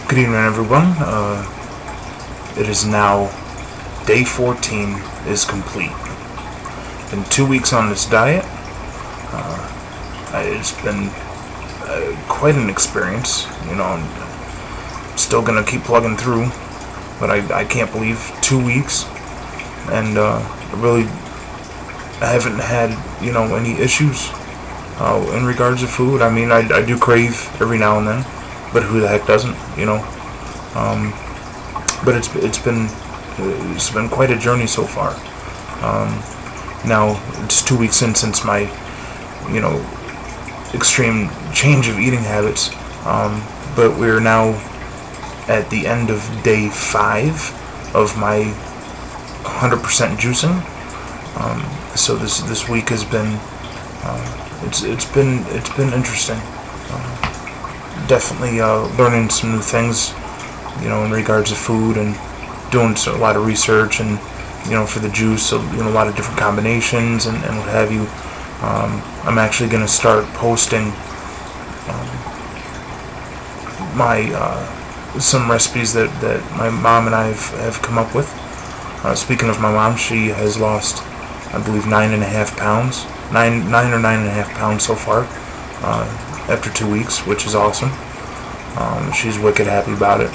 Good evening, everyone. It is now day 14 is complete. Been 2 weeks on this diet. It's been quite an experience. I'm still gonna keep plugging through, but I can't believe 2 weeks, and I haven't had any issues in regards to food. I mean, I do crave every now and then, but who the heck doesn't? But it's been quite a journey so far. Now it's 2 weeks in since my extreme change of eating habits, but we're now at the end of day 5 of my 100% juicing. So this week has been it's been interesting. Definitely learning some new things, in regards to food, and doing a lot of research, and for the juice, so, a lot of different combinations and what have you. I'm actually going to start posting my some recipes that my mom and I have come up with. Speaking of my mom, she has lost, I believe, 9.5 pounds, 9 or 9.5 pounds so far, after 2 weeks, which is awesome. She's wicked happy about it.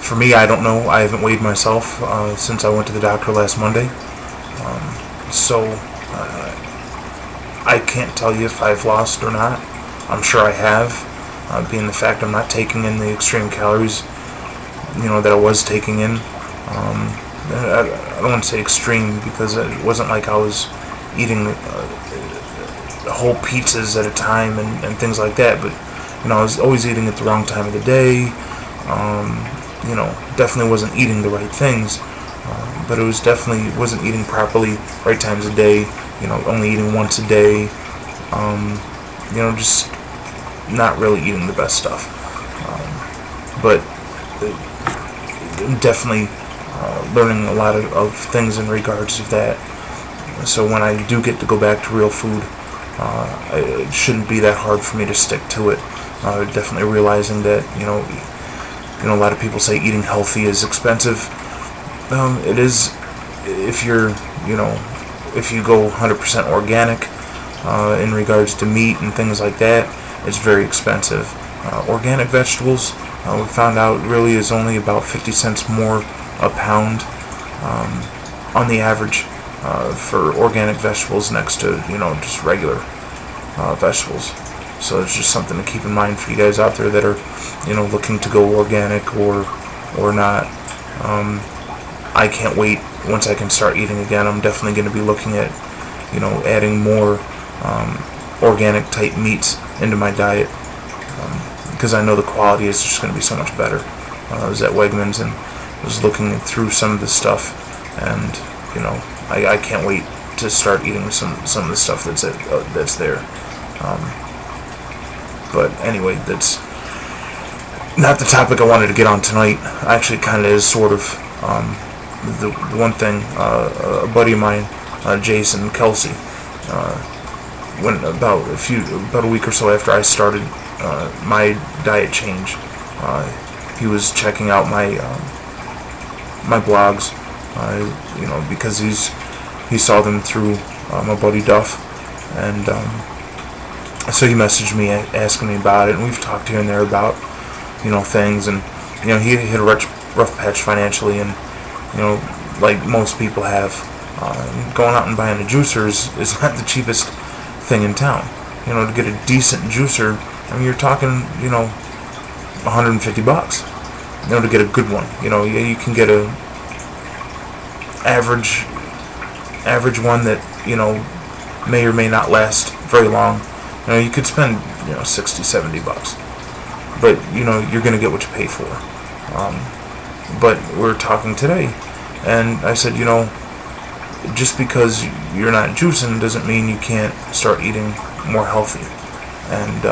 For me, I don't know. I haven't weighed myself since I went to the doctor last Monday. So I can't tell you if I've lost or not. I'm sure I have, being the fact I'm not taking in the extreme calories, that I was taking in. I don't want to say extreme, because it wasn't like I was eating whole pizzas at a time and things like that, but I was always eating at the wrong time of the day. Definitely wasn't eating the right things, but it was definitely wasn't eating properly, right times of day. Only eating once a day. Just not really eating the best stuff. But definitely learning a lot of things in regards to that. So when I do get to go back to real food, it shouldn't be that hard for me to stick to it. Definitely realizing that a lot of people say eating healthy is expensive. It is if you're if you go 100% organic in regards to meat and things like that. It's very expensive. Organic vegetables, we found out, really is only about 50 cents more a pound on the average for organic vegetables, next to just regular vegetables. So it's just something to keep in mind for you guys out there that are looking to go organic or not. I can't wait once I can start eating again. I'm definitely going to be looking at adding more organic type meats into my diet, because I know the quality is just going to be so much better. I was at Wegmans and was looking through some of the stuff, and I can't wait to start eating some of the stuff that's there. But anyway, that's not the topic I wanted to get on tonight. Actually, it kind of is, sort of. The one thing, a buddy of mine, Jason Kelsey, when about a week or so after I started my diet change, he was checking out my my blogs, because he saw them through my buddy Duff, and so he messaged me asking me about it, and we've talked here and there about things, and he hit a rough patch financially, and like most people have, going out and buying a juicer is not the cheapest thing in town. To get a decent juicer, I mean, you're talking $150. To get a good one, you can get a average one that may or may not last very long. You could spend $60, $70, but you're gonna get what you pay for. But we're talking today, and I said, just because you're not juicing doesn't mean you can't start eating more healthy. And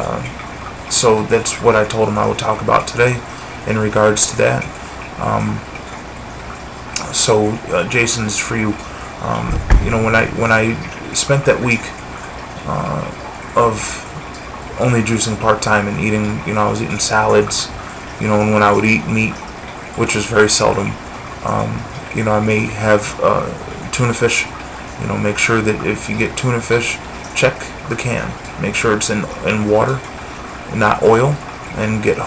so that's what I told him I would talk about today in regards to that. So Jason's for you. When I spent that week of only juicing part-time and eating, I was eating salads, and when I would eat meat, which is very seldom, I may have tuna fish. Make sure that if you get tuna fish, check the can. Make sure it's in water, not oil, and get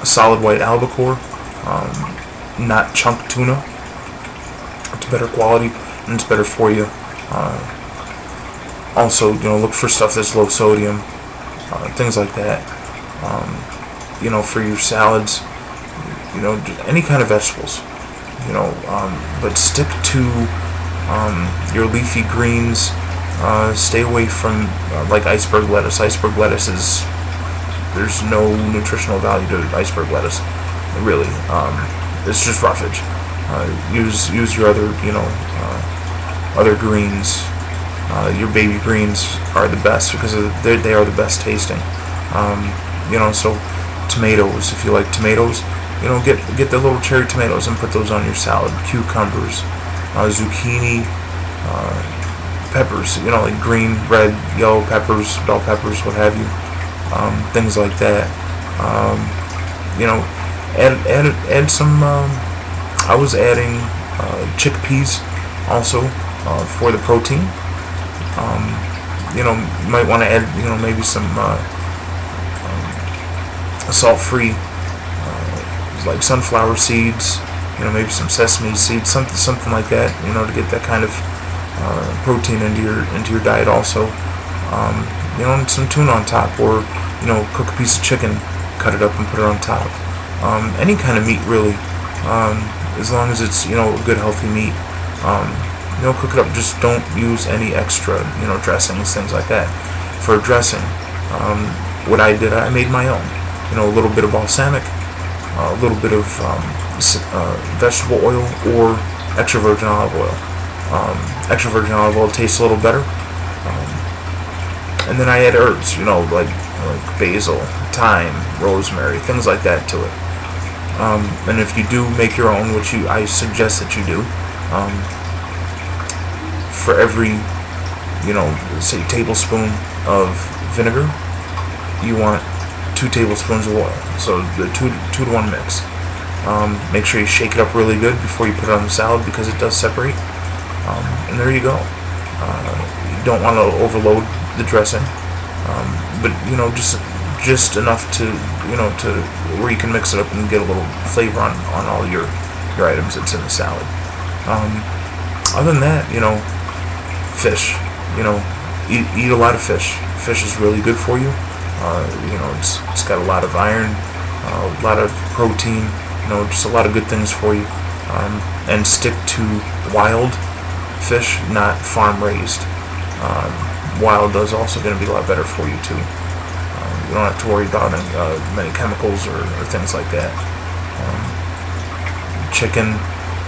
solid white albacore, not chunk tuna. It's better quality and it's better for you. Also, look for stuff that's low sodium, things like that. For your salads, any kind of vegetables, but stick to your leafy greens. Stay away from like iceberg lettuce. Iceberg lettuce there's no nutritional value to iceberg lettuce, really. It's just roughage. Use your other, other greens. Your baby greens are the best because they are the best tasting. So tomatoes, if you like tomatoes, get the little cherry tomatoes and put those on your salad. Cucumbers, zucchini, peppers, like green, red, yellow peppers, bell peppers, what have you, things like that. Add some. I was adding chickpeas also for the protein. You might want to add, maybe some salt-free, like sunflower seeds. Maybe some sesame seeds, something like that. To get that kind of protein into your diet also. And some tuna on top, or cook a piece of chicken, cut it up and put it on top. Any kind of meat really, as long as it's good healthy meat. Cook it up. Just don't use any extra dressings, things like that. For dressing, what I did, I made my own. A little bit of balsamic, a little bit of vegetable oil, or extra virgin olive oil. Extra virgin olive oil tastes a little better. And then I add herbs, like basil, thyme, rosemary, things like that to it. And if you do make your own, which I suggest that you do, for every, say tablespoon of vinegar, you want 2 tablespoons of oil. So the 2 to 1 mix. Make sure you shake it up really good before you put it on the salad, because it does separate. And there you go. You don't want to overload the dressing, but just enough to to where you can mix it up and get a little flavor on all your items that's in the salad. Other than that, fish. Eat a lot of fish. Fish is really good for you. It's got a lot of iron, a lot of protein. Just a lot of good things for you. And stick to wild fish, not farm raised. Wild is also going to be a lot better for you too. You don't have to worry about many chemicals or things like that. Chicken,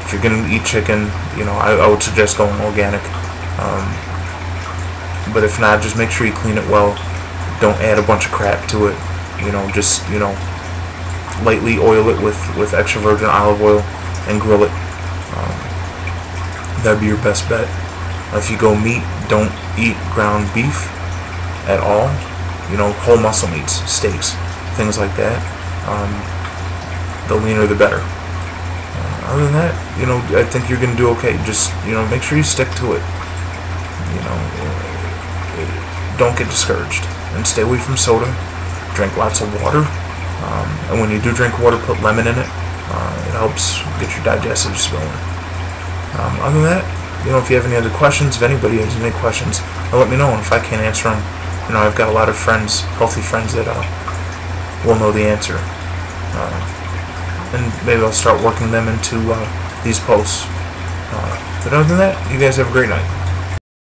if you're going to eat chicken, I would suggest going organic. But if not, just make sure you clean it well. Don't add a bunch of crap to it. Just lightly oil it with extra virgin olive oil and grill it. That'd be your best bet. If you go meat, don't eat ground beef at all. Whole muscle meats, steaks, things like that. The leaner the better. Other than that, I think you're going to do okay. Just, make sure you stick to it. Don't get discouraged. And stay away from soda. Drink lots of water. And when you do drink water, put lemon in it. It helps get your digestives going. Other than that, if you have any other questions, if anybody has any questions, let me know. And if I can't answer them, I've got a lot of friends, healthy friends, that will know the answer. And maybe I'll start working them into these posts. But other than that, you guys have a great night.